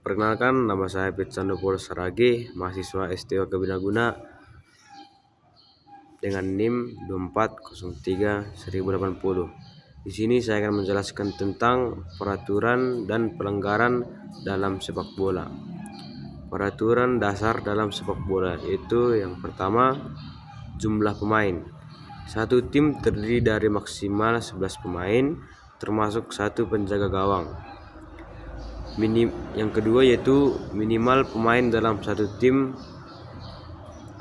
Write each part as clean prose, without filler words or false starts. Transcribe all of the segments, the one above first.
Perkenalkan, nama saya Pitsando Paul Saragi, mahasiswa STO Kebinaguna dengan NIM 2403-1080. Di sini saya akan menjelaskan tentang peraturan dan pelanggaran dalam sepak bola. Peraturan dasar dalam sepak bola itu yang pertama, jumlah pemain. Satu tim terdiri dari maksimal 11 pemain, termasuk satu penjaga gawang. Yang kedua yaitu minimal pemain dalam satu tim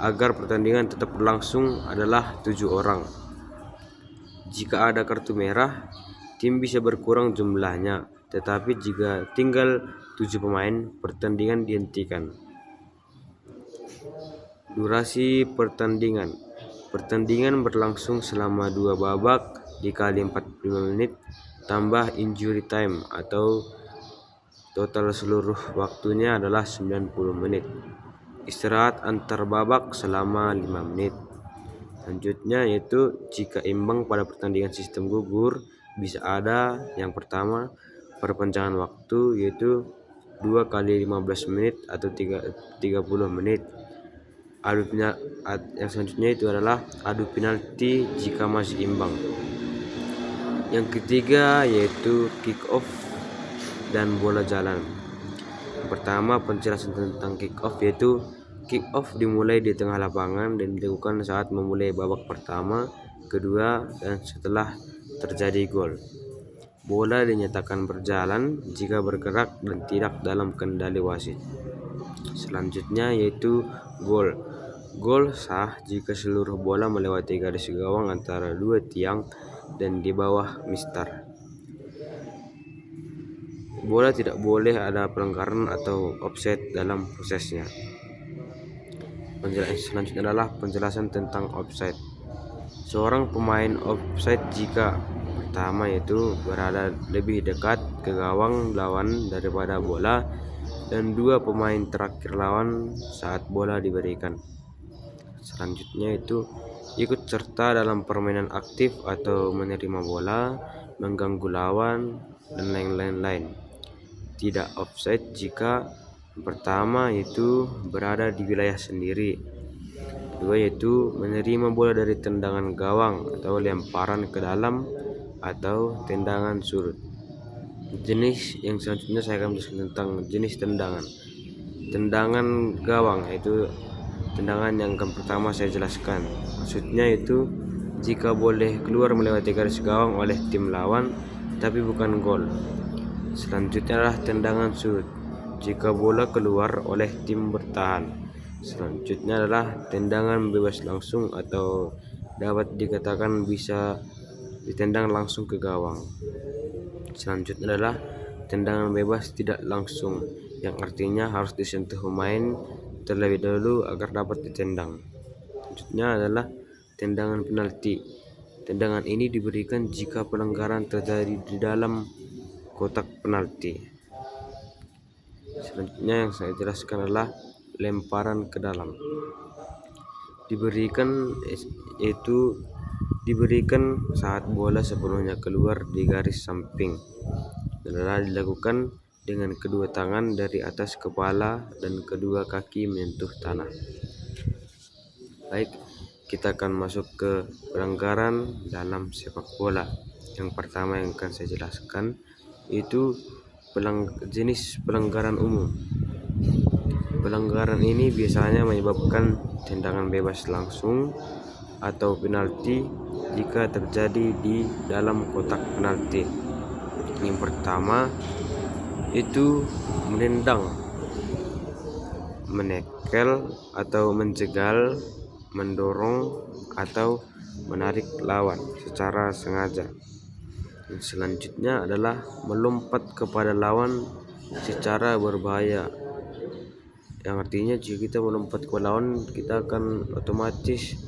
agar pertandingan tetap berlangsung adalah 7 orang. Jika ada kartu merah, tim bisa berkurang jumlahnya, tetapi jika tinggal 7 pemain, pertandingan dihentikan. Durasi pertandingan. Pertandingan berlangsung selama 2 babak dikali 45 menit tambah injury time atau total seluruh waktunya adalah 90 menit. Istirahat antar babak selama 5 menit. Selanjutnya yaitu jika imbang pada pertandingan sistem gugur, bisa ada yang pertama perpanjangan waktu yaitu 2 kali 15 menit atau 30 menit. Yang selanjutnya itu adalah adu penalti jika masih imbang. Yang ketiga yaitu kick off dan bola jalan. Pertama, penjelasan tentang kick off yaitu kick off dimulai di tengah lapangan dan dilakukan saat memulai babak pertama, kedua, dan setelah terjadi gol. Bola dinyatakan berjalan jika bergerak dan tidak dalam kendali wasit. Selanjutnya yaitu gol. Gol sah jika seluruh bola melewati garis gawang antara 2 tiang dan di bawah mistar. Bola tidak boleh ada pelanggaran atau offside dalam prosesnya. Selanjutnya adalah penjelasan tentang offside. Seorang pemain offside jika pertama yaitu berada lebih dekat ke gawang lawan daripada bola, dan 2 pemain terakhir lawan saat bola diberikan. Selanjutnya itu ikut serta dalam permainan aktif atau menerima bola, mengganggu lawan, dan lain-lain. Tidak offside jika pertama yaitu berada di wilayah sendiri, kedua yaitu menerima bola dari tendangan gawang atau lemparan ke dalam atau tendangan surut. Jenis yang selanjutnya saya akan menjelaskan tentang jenis tendangan. Tendangan gawang yaitu tendangan yang pertama saya jelaskan. Maksudnya itu jika boleh keluar melewati garis gawang oleh tim lawan tapi bukan gol. Selanjutnya adalah tendangan surut jika bola keluar oleh tim bertahan. Selanjutnya adalah tendangan bebas langsung atau dapat dikatakan bisa ditendang langsung ke gawang. Selanjutnya adalah tendangan bebas tidak langsung, yang artinya harus disentuh pemain terlebih dahulu agar dapat ditendang. Selanjutnya adalah tendangan penalti. Tendangan ini diberikan jika pelanggaran terjadi di dalam kotak penalti. Selanjutnya yang saya jelaskan adalah lemparan ke dalam. Diberikan saat bola sepenuhnya keluar di garis samping dan dilakukan dengan kedua tangan dari atas kepala dan kedua kaki menyentuh tanah. Baik, kita akan masuk ke pelanggaran dalam sepak bola. Yang pertama yang akan saya jelaskan itu jenis pelanggaran umum. Pelanggaran ini biasanya menyebabkan tendangan bebas langsung atau penalti jika terjadi di dalam kotak penalti. Yang pertama itu menendang, menekel atau menjegal, mendorong atau menarik lawan secara sengaja. Yang selanjutnya adalah melompat kepada lawan secara berbahaya, yang artinya jika kita melompat ke lawan, kita akan otomatis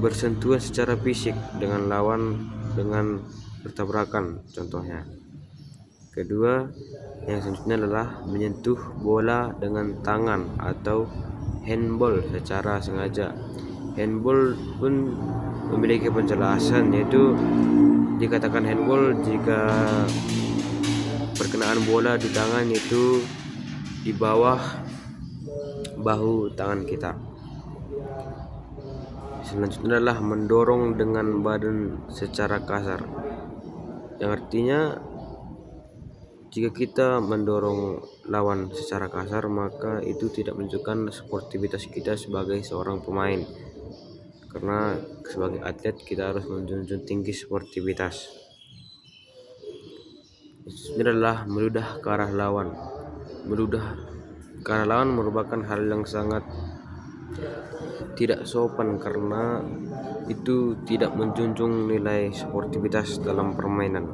bersentuhan secara fisik dengan lawan dengan bertabrakan contohnya. Kedua, yang selanjutnya adalah menyentuh bola dengan tangan atau handball secara sengaja. Handball pun memiliki penjelasan, yaitu dikatakan handball jika perkenaan bola di tangan itu di bawah bahu tangan kita. Selanjutnya adalah mendorong dengan badan secara kasar, yang artinya jika kita mendorong lawan secara kasar, maka itu tidak menunjukkan sportivitas kita sebagai seorang pemain. Karena sebagai atlet kita harus menjunjung tinggi sportivitas. Ini adalah meludah ke arah lawan. Meludah ke arah lawan merupakan hal yang sangat tidak sopan karena itu tidak menjunjung nilai sportivitas dalam permainan.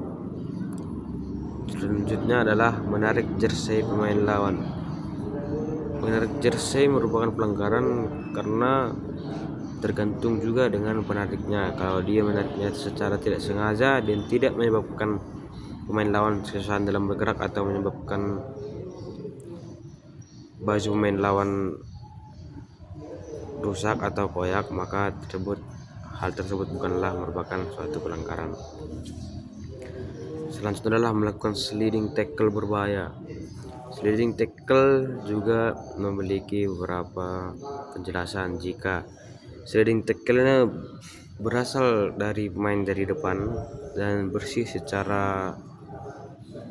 Selanjutnya adalah menarik jersey pemain lawan. Menarik jersey merupakan pelanggaran karena tergantung juga dengan penariknya. Kalau dia menariknya secara tidak sengaja dan tidak menyebabkan pemain lawan kesusahan dalam bergerak atau menyebabkan baju pemain lawan rusak atau koyak, maka hal tersebut bukanlah merupakan suatu pelanggaran. Selanjutnya adalah melakukan sliding tackle berbahaya. Sliding tackle juga memiliki beberapa penjelasan. Jika sliding tackle-nya berasal dari pemain dari depan dan bersih secara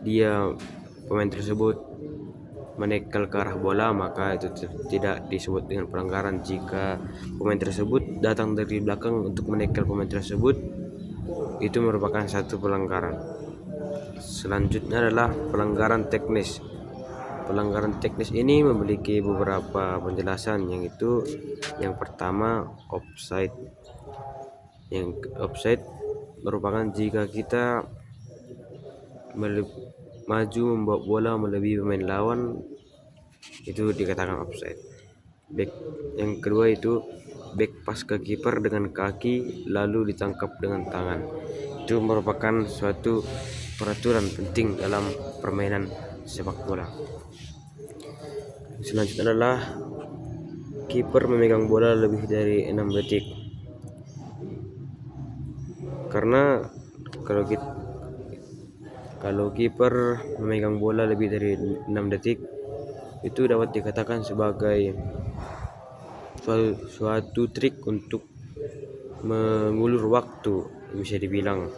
pemain tersebut menekel ke arah bola, maka itu tidak disebut dengan pelanggaran. Jika pemain tersebut datang dari belakang untuk menekel pemain tersebut, itu merupakan satu pelanggaran. Selanjutnya adalah pelanggaran teknis. Pelanggaran teknis ini memiliki beberapa penjelasan, yaitu yang pertama offside. Yang offside merupakan jika kita maju membawa bola melebihi pemain lawan, itu dikatakan offside. Yang kedua itu back pass ke kiper dengan kaki lalu ditangkap dengan tangan. Itu merupakan suatu peraturan penting dalam permainan sepak bola. Selanjutnya adalah kiper memegang bola lebih dari 6 detik. Karena kalau kiper memegang bola lebih dari 6 detik, itu dapat dikatakan sebagai suatu trik untuk mengulur waktu, bisa dibilang.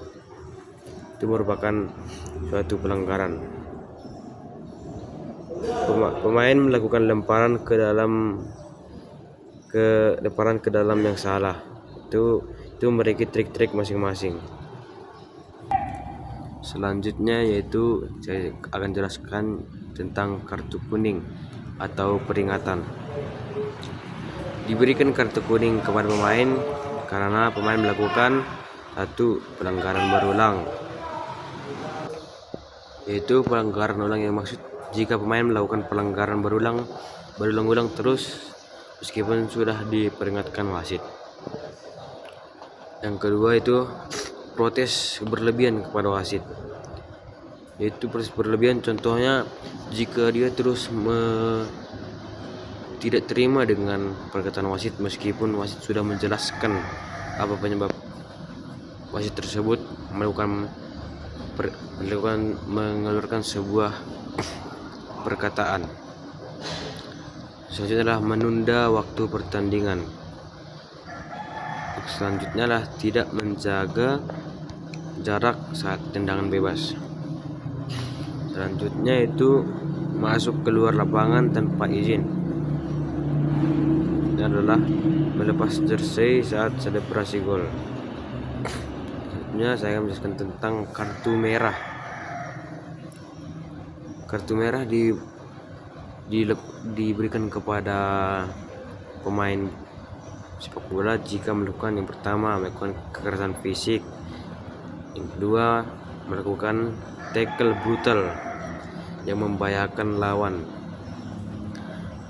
Itu merupakan suatu pelanggaran. Pemain melakukan lemparan ke dalam yang salah. Itu memiliki trik-trik masing-masing. Selanjutnya yaitu saya akan jelaskan tentang kartu kuning atau peringatan. Diberikan kartu kuning kepada pemain karena pemain melakukan satu pelanggaran berulang. Yaitu pelanggaran ulang yang maksud jika pemain melakukan pelanggaran berulang-ulang terus meskipun sudah diperingatkan wasit. Yang kedua itu protes berlebihan kepada wasit. Yaitu protes berlebihan, contohnya jika dia terus tidak terima dengan perkataan wasit meskipun wasit sudah menjelaskan apa penyebab wasit tersebut mengeluarkan sebuah perkataan. Selanjutnya adalah menunda waktu pertandingan. Selanjutnya adalah tidak menjaga jarak saat tendangan bebas. Selanjutnya itu masuk keluar lapangan tanpa izin. Ini adalah melepas jersey saat selebrasi gol. Selanjutnya saya akan menjelaskan tentang kartu merah. Kartu merah diberikan kepada pemain sepak bola jika melakukan yang pertama melakukan kekerasan fisik, yang kedua melakukan tackle brutal yang membahayakan lawan,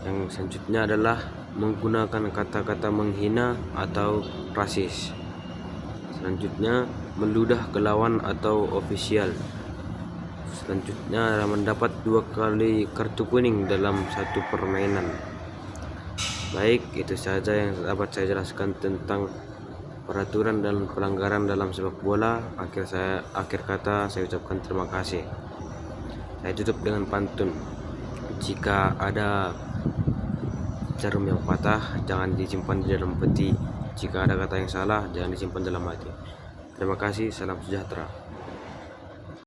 yang selanjutnya adalah menggunakan kata-kata menghina atau rasis, selanjutnya meludah ke lawan atau ofisial, selanjutnya adalah mendapat 2 kali kartu kuning dalam satu permainan. Baik, itu saja yang dapat saya jelaskan tentang peraturan dan pelanggaran dalam sepak bola. Akhir kata saya ucapkan terima kasih. Saya tutup dengan pantun. Jika ada jarum yang patah, jangan disimpan di dalam peti. Jika ada kata yang salah, jangan disimpan dalam hati. Terima kasih, salam sejahtera.